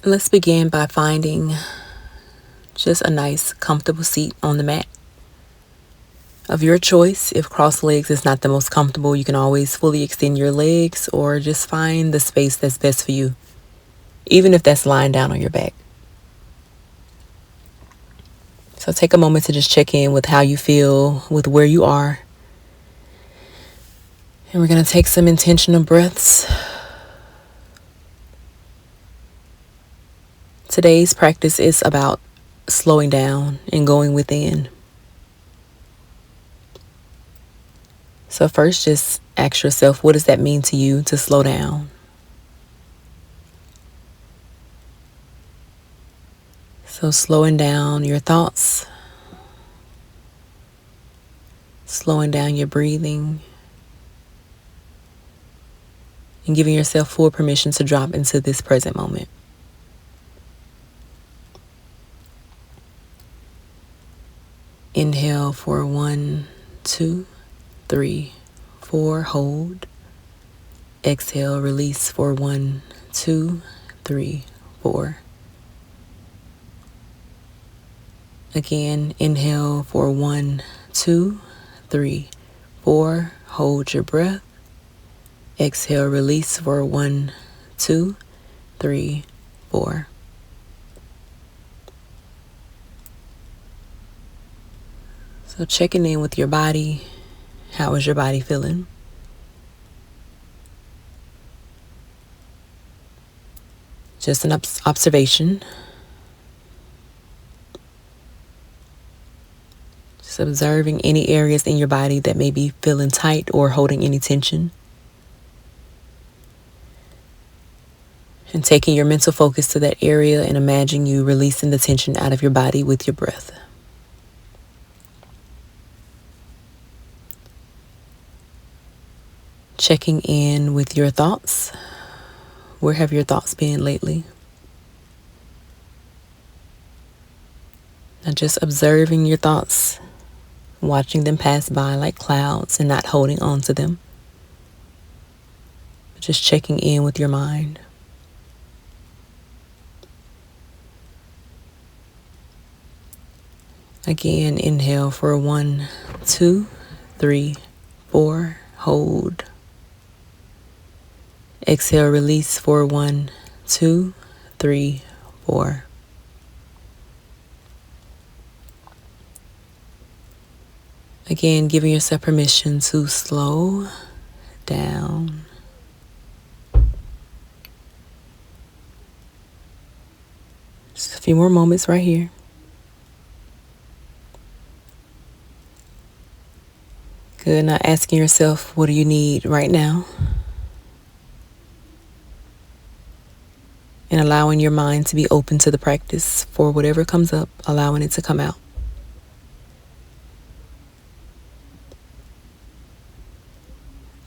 Let's begin by finding just a nice, comfortable seat on the mat of your choice. If crossed legs is not the most comfortable, you can always fully extend your legs or just find the space that's best for you, even if that's lying down on your back. So take a moment to just check in with how you feel, with where you are. And we're going to take some intentional breaths. Today's practice is about slowing down and going within. So first, just ask yourself, what does that mean to you to slow down? So slowing down your thoughts, slowing down your breathing, and giving yourself full permission to drop into this present moment. Inhale for 1, 2, 3, 4, hold. Exhale, release for 1, 2, 3, 4. Again, inhale for 1, 2, 3, 4. Hold your breath. Exhale, release for 1, 2, 3, 4. So checking in with your body. How is your body feeling? Just an observation. Just observing any areas in your body that may be feeling tight or holding any tension. And taking your mental focus to that area and imagine you releasing the tension out of your body with your breath. Checking in with your thoughts. Where have your thoughts been lately? And just observing your thoughts, watching them pass by like clouds and not holding on to them. Just checking in with your mind. Again, inhale for 1, 2, 3, 4. Hold. Exhale, release for 1, 2, 3, 4. Again, giving yourself permission to slow down. Just a few more moments right here. Good. Now asking yourself, what do you need right now? And allowing your mind to be open to the practice for whatever comes up, allowing it to come out.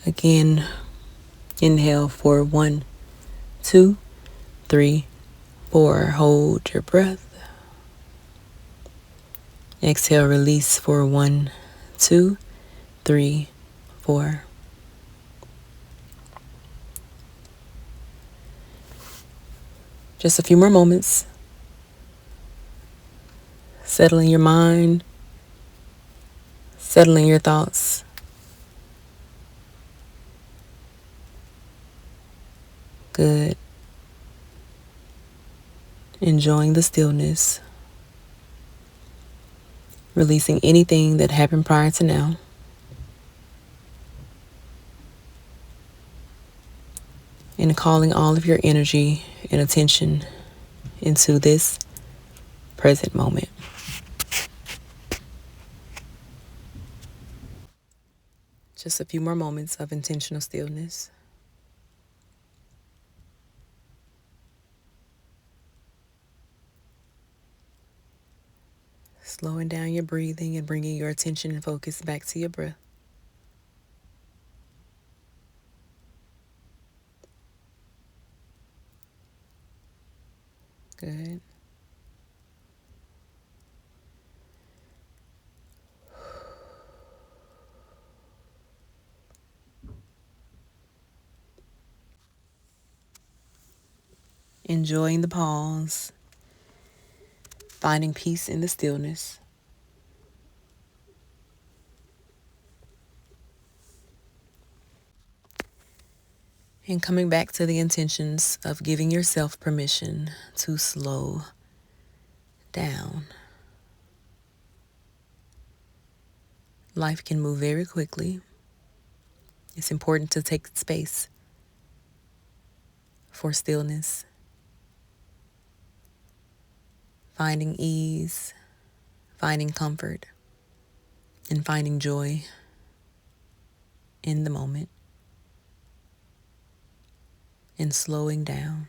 Again, inhale for 1, 2, 3, 4. Hold your breath. Exhale, release for 1, 2, 3, 4. Just a few more moments. Settling your mind, settling your thoughts. Good. Enjoying the stillness. Releasing anything that happened prior to now. And calling all of your energy and attention into this present moment. Just a few more moments of intentional stillness. Slowing down your breathing and bringing your attention and focus back to your breath. Good. enjoying the pause, finding peace in the stillness. And coming back to the intentions of giving yourself permission to slow down. Life can move very quickly. It's important to take space for stillness, finding ease, finding comfort, and finding joy in the moment, and slowing down.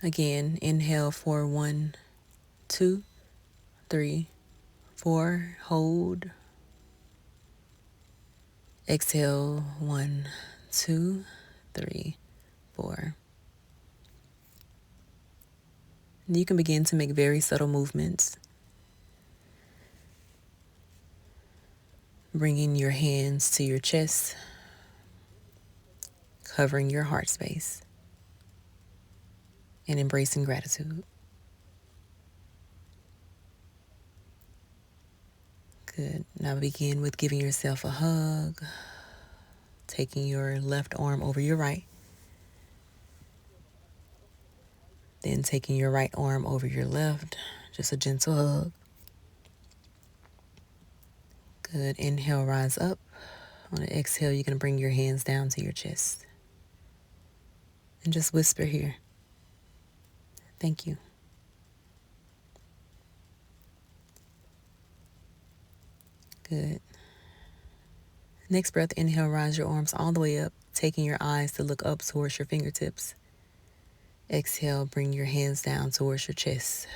Again, inhale for 1, 2, 3, 4. Hold. Exhale 1, 2, 3, 4. You can begin to make very subtle movements, bringing your hands to your chest, covering your heart space, and embracing gratitude. Good. Now begin with giving yourself a hug, taking your left arm over your right, then taking your right arm over your left, just a gentle hug. Good. Inhale, rise up. On the exhale, you're going to bring your hands down to your chest. And just whisper here, thank you. Good. Next breath, inhale, rise your arms all the way up, taking your eyes to look up towards your fingertips. Exhale, bring your hands down towards your chest.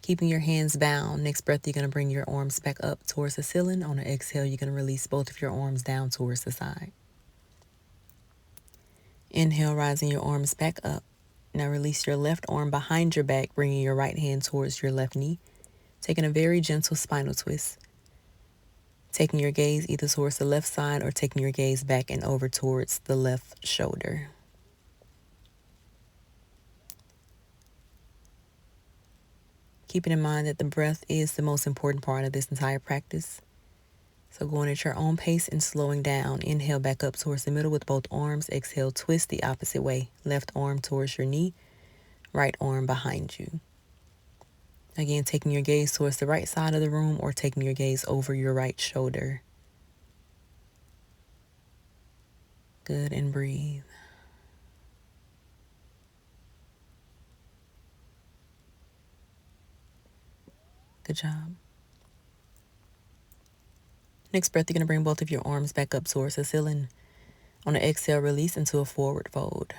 Keeping your hands bound. Next breath, you're going to bring your arms back up towards the ceiling. On the exhale, you're going to release both of your arms down towards the side. Inhale, rising your arms back up. Now release your left arm behind your back, bringing your right hand towards your left knee. Taking a very gentle spinal twist. Taking your gaze either towards the left side or taking your gaze back and over towards the left shoulder. Keeping in mind that the breath is the most important part of this entire practice. So going at your own pace and slowing down. Inhale back up towards the middle with both arms. Exhale, twist the opposite way. Left arm towards your knee, right arm behind you. Again, taking your gaze towards the right side of the room or taking your gaze over your right shoulder. Good, and breathe. Good job. Next breath, you're going to bring both of your arms back up towards the ceiling. On the exhale, release into a forward fold.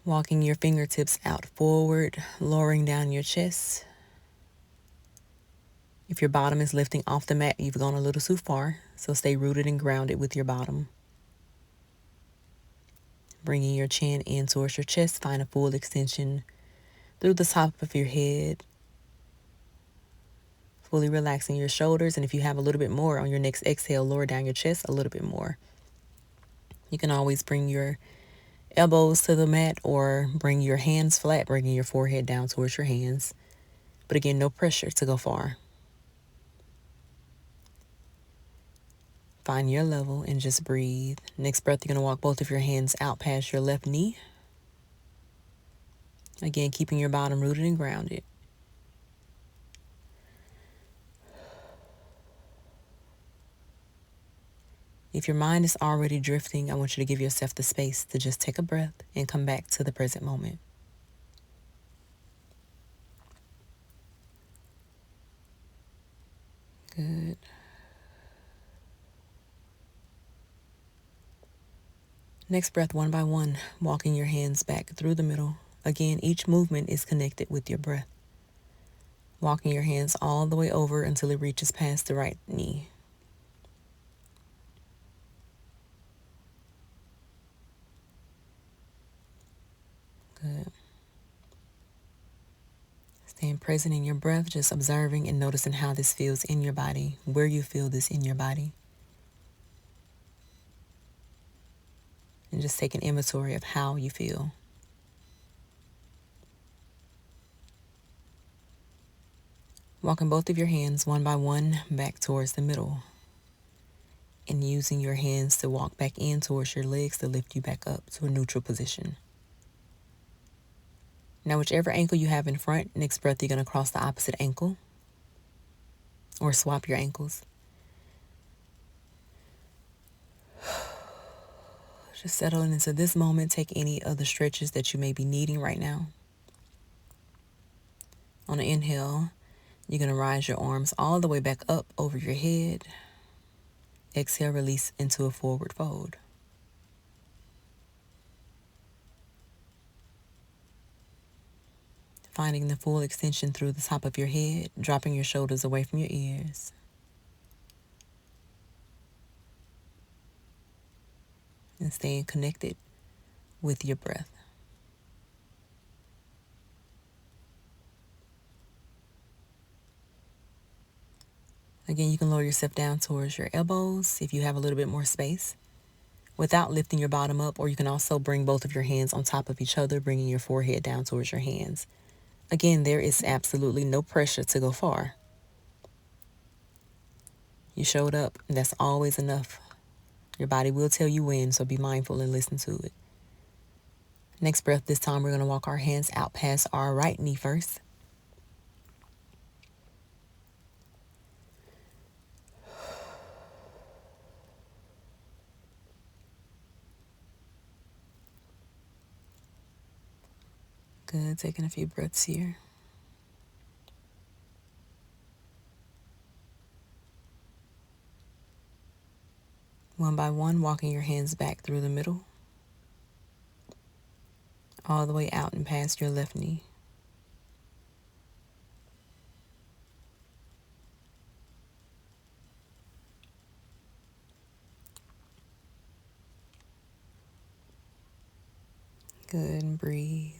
Walking your fingertips out forward, lowering down your chest. If your bottom is lifting off the mat, you've gone a little too far, so stay rooted and grounded with your bottom. Bringing your chin in towards your chest, find a full extension through the top of your head. Fully relaxing your shoulders, and if you have a little bit more on your next exhale, lower down your chest a little bit more. You can always bring your elbows to the mat or bring your hands flat, bringing your forehead down towards your hands. But again, no pressure to go far. Find your level and just breathe. Next breath, you're going to walk both of your hands out past your left knee. Again, keeping your bottom rooted and grounded. If your mind is already drifting, I want you to give yourself the space to just take a breath and come back to the present moment. Good. Next breath, one by one, walking your hands back through the middle. Again, each movement is connected with your breath. Walking your hands all the way over until it reaches past the right knee. Good. Staying present in your breath, just observing and noticing how this feels in your body, where you feel this in your body. And just take an inventory of how you feel. Walking both of your hands one by one back towards the middle. And using your hands to walk back in towards your legs to lift you back up to a neutral position. Now, whichever ankle you have in front, next breath you're going to cross the opposite ankle or swap your ankles. Just settling into this moment. Take any other stretches that you may be needing right now. On an inhale, you're going to rise your arms all the way back up over your head. Exhale, release into a forward fold. Finding the full extension through the top of your head, dropping your shoulders away from your ears. And staying connected with your breath. Again, you can lower yourself down towards your elbows if you have a little bit more space without lifting your bottom up, or you can also bring both of your hands on top of each other, bringing your forehead down towards your hands. Again, there is absolutely no pressure to go far. You showed up, and that's always enough. Your body will tell you when, so be mindful and listen to it. Next breath, this time we're going to walk our hands out past our right knee first. Good, taking a few breaths here. One by one, walking your hands back through the middle, all the way out and past your left knee. Good, and breathe.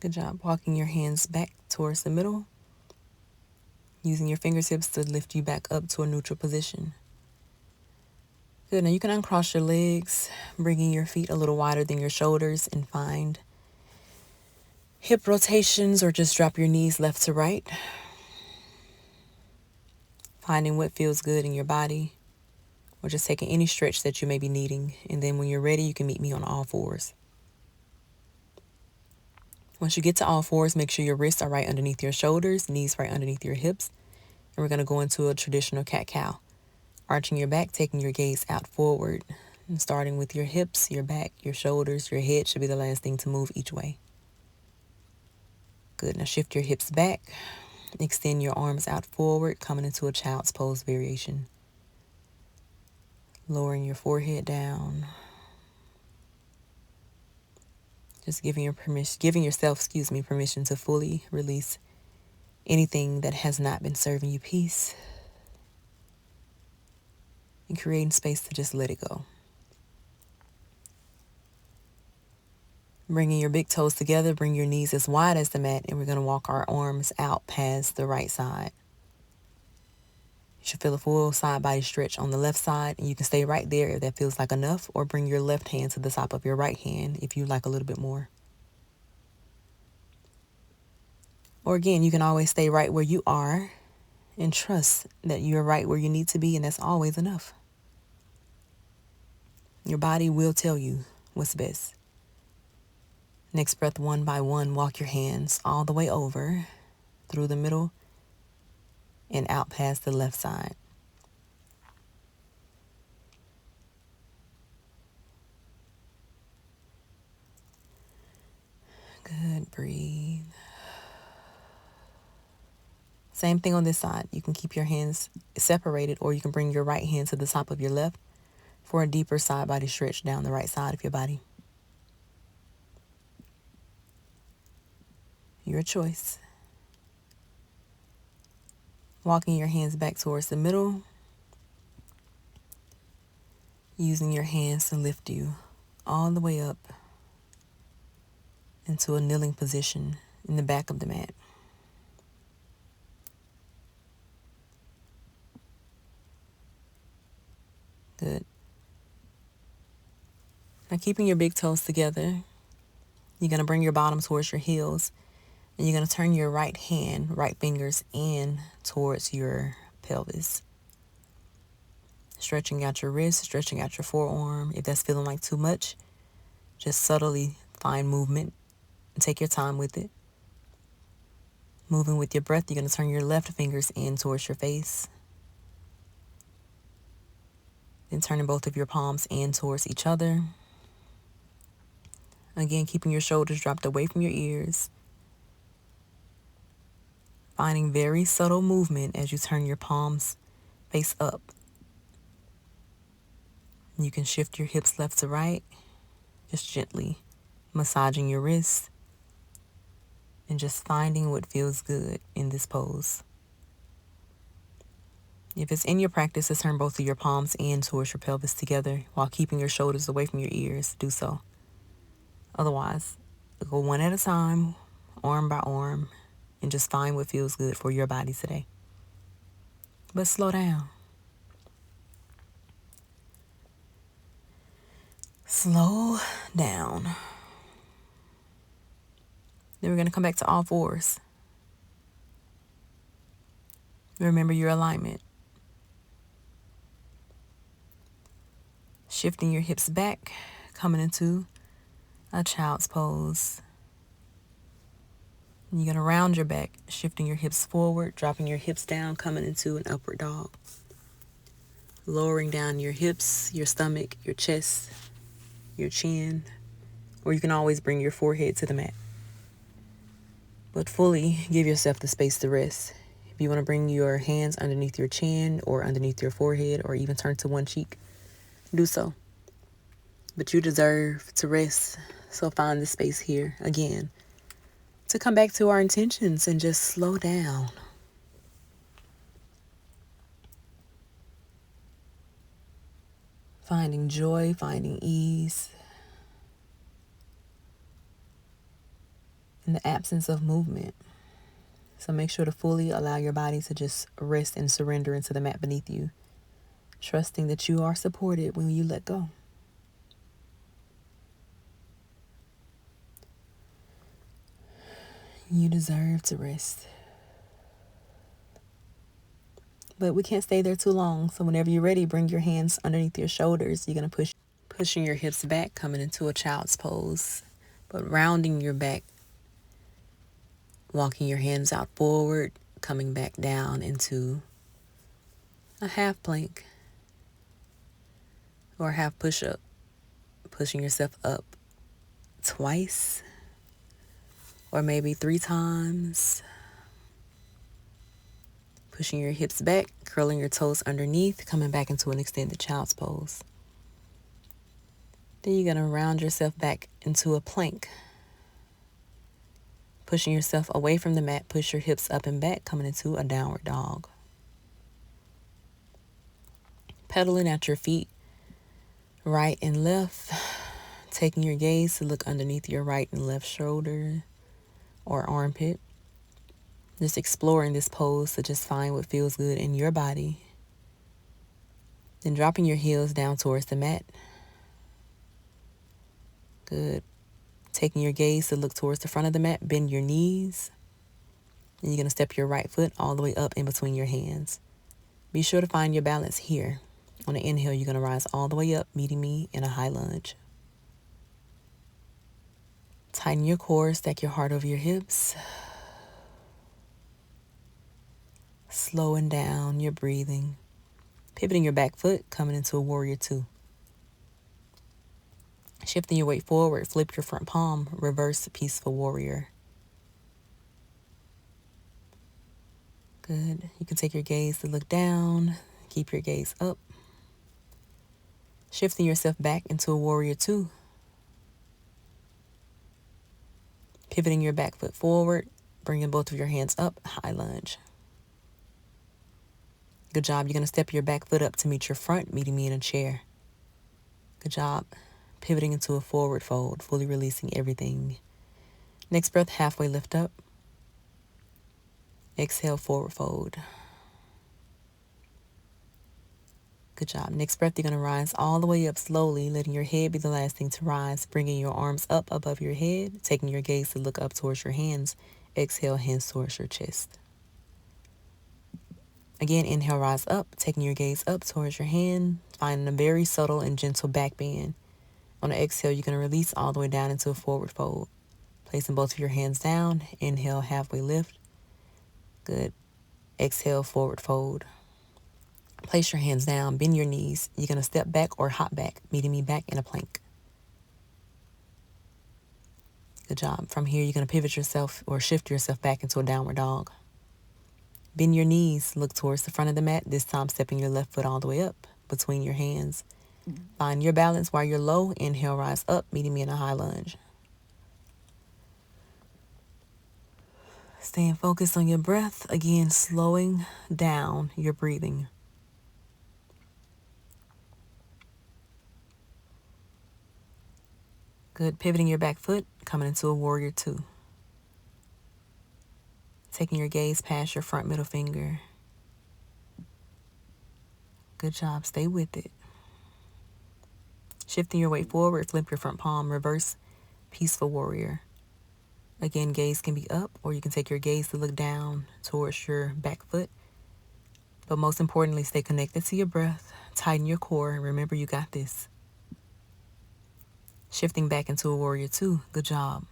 Good job walking your hands back towards the middle, using your fingertips to lift you back up to a neutral position. Good, now you can uncross your legs, bringing your feet a little wider than your shoulders, and find hip rotations, or just drop your knees left to right. Finding what feels good in your body, or just taking any stretch that you may be needing. And then when you're ready, you can meet me on all fours. Once you get to all fours, make sure your wrists are right underneath your shoulders, knees right underneath your hips. And we're going to go into a traditional cat-cow. Arching your back, taking your gaze out forward. And starting with your hips, your back, your shoulders, your head should be the last thing to move each way. Good, now shift your hips back. Extend your arms out forward, coming into a child's pose variation. Lowering your forehead down. Just giving yourself permission to fully release anything that has not been serving you peace. And creating space to just let it go. Bringing your big toes together, bring your knees as wide as the mat, and we're going to walk our arms out past the right side. You should feel a full side body stretch on the left side, and you can stay right there if that feels like enough, or bring your left hand to the top of your right hand if you like a little bit more. Or again, you can always stay right where you are and trust that you're right where you need to be, and that's always enough. Your body will tell you what's best. Next breath, one by one, walk your hands all the way over, through the middle, and out past the left side. Good, breathe. Same thing on this side. You can keep your hands separated, or you can bring your right hand to the top of your left for a deeper side body stretch down the right side of your body. Your choice. Walking your hands back towards the middle. using your hands to lift you all the way up into a kneeling position in the back of the mat. Good. Now, keeping your big toes together, you're going to bring your bottom towards your heels, and you're going to turn your right fingers in towards your pelvis. Stretching out your wrist, stretching out your forearm. If that's feeling like too much, just subtly find movement and take your time with it. Moving with your breath, you're going to turn your left fingers in towards your face. Then turning both of your palms in towards each other. Again, keeping your shoulders dropped away from your ears. Finding very subtle movement as you turn your palms face up. You can shift your hips left to right, just gently massaging your wrists and just finding what feels good in this pose. If it's in your practice to turn both of your palms in towards your pelvis together while keeping your shoulders away from your ears, do so. Otherwise, go one at a time, arm by arm, and just find what feels good for your body today. But slow down. Slow down. Then we're going to come back to all fours. Remember your alignment. Shifting your hips back, coming into a child's pose. You're going to round your back, shifting your hips forward, dropping your hips down, coming into an upward dog. Lowering down your hips, your stomach, your chest, your chin, or you can always bring your forehead to the mat. But fully give yourself the space to rest. If you want to bring your hands underneath your chin or underneath your forehead or even turn to one cheek, do so. But you deserve to rest, so find the space here again to come back to our intentions and just slow down. Finding joy, finding ease in the absence of movement. So make sure to fully allow your body to just rest and surrender into the mat beneath you, trusting that you are supported when you let go. You deserve to rest. But we can't stay there too long. So whenever you're ready, bring your hands underneath your shoulders. You're going to pushing your hips back, coming into a child's pose, but rounding your back, walking your hands out forward, coming back down into a half plank or half push-up, pushing yourself up twice or maybe 3 times. Pushing your hips back, curling your toes underneath, coming back into an extended child's pose. Then you're going to round yourself back into a plank. Pushing yourself away from the mat, push your hips up and back, coming into a downward dog. Pedaling at your feet, right and left, taking your gaze to look underneath your right and left shoulder or armpit. Just exploring this pose to just find what feels good in your body. Then dropping your heels down towards the mat. Good. Taking your gaze to look towards the front of the mat, bend your knees. And you're going to step your right foot all the way up in between your hands. Be sure to find your balance here. On the inhale, you're going to rise all the way up, meeting me in a high lunge. Tighten your core, stack your heart over your hips. Slowing down your breathing. Pivoting your back foot, coming into a warrior 2. Shifting your weight forward, flip your front palm, reverse peaceful warrior. Good. You can take your gaze to look down, keep your gaze up. Shifting yourself back into a warrior 2. Pivoting your back foot forward, bringing both of your hands up, high lunge. Good job. You're going to step your back foot up to meet your front, meeting me in a chair. Good job. Pivoting into a forward fold, fully releasing everything. Next breath, halfway lift up. Exhale, forward fold. Good job. Next breath, you're going to rise all the way up slowly, letting your head be the last thing to rise, bringing your arms up above your head, taking your gaze to look up towards your hands. Exhale, hands towards your chest. Again, inhale, rise up, taking your gaze up towards your hand, finding a very subtle and gentle back bend. On the exhale, you're going to release all the way down into a forward fold. Placing both of your hands down. Inhale, halfway lift. Good. Exhale, forward fold. Place your hands down, bend your knees. You're going to step back or hop back, meeting me back in a plank. Good job. From here, you're going to pivot yourself or shift yourself back into a downward dog. Bend your knees, look towards the front of the mat, this time stepping your left foot all the way up between your hands. Find your balance while you're low. Inhale, rise up, meeting me in a high lunge. Staying focused on your breath. Again, slowing down your breathing. Good. Pivoting your back foot, coming into a warrior two. Taking your gaze past your front middle finger. Good job. Stay with it. Shifting your weight forward, flip your front palm, reverse peaceful warrior. Again, gaze can be up, or you can take your gaze to look down towards your back foot. But most importantly, stay connected to your breath. Tighten your core, and remember you got this. Shifting back into a warrior two. Good job.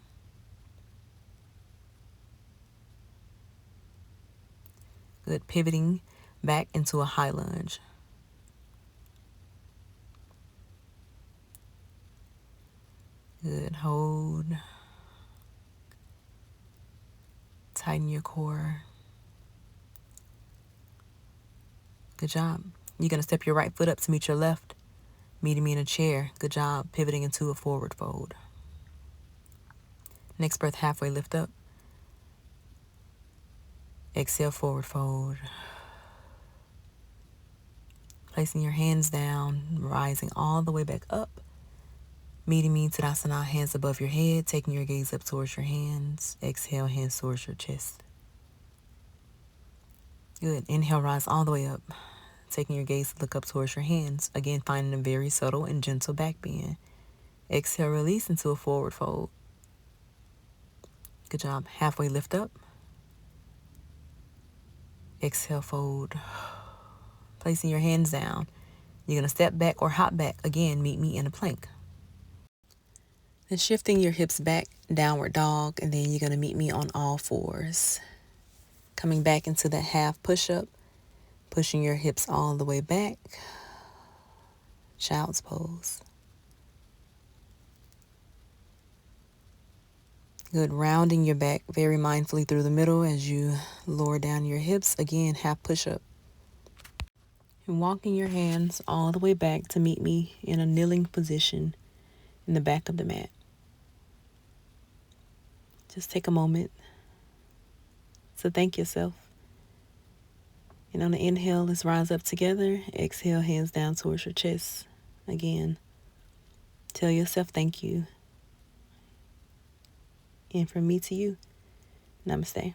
Good. Pivoting back into a high lunge. Good. Hold. Tighten your core. Good job. You're going to step your right foot up to meet your left, meeting me in a chair. Good job. Pivoting into a forward fold. Next breath, halfway lift up. Exhale, forward fold. Placing your hands down, rising all the way back up. Meeting me in Tadasana, hands above your head, taking your gaze up towards your hands. Exhale, hands towards your chest. Good. Inhale, rise all the way up. Taking your gaze to look up towards your hands. Again, finding a very subtle and gentle back bend. Exhale, release into a forward fold. Good job. Halfway lift up. Exhale, fold. Placing your hands down. You're going to step back or hop back. Again, meet me in a plank. Then shifting your hips back, downward dog, and then you're going to meet me on all fours. Coming back into that half push-up, pushing your hips all the way back. Child's pose. Good. Rounding your back very mindfully through the middle as you lower down your hips. Again, half push-up. And walking your hands all the way back to meet me in a kneeling position in the back of the mat. Just take a moment to thank yourself. And on the inhale, let's rise up together. Exhale, hands down towards your chest. Again, tell yourself thank you. And from me to you, namaste.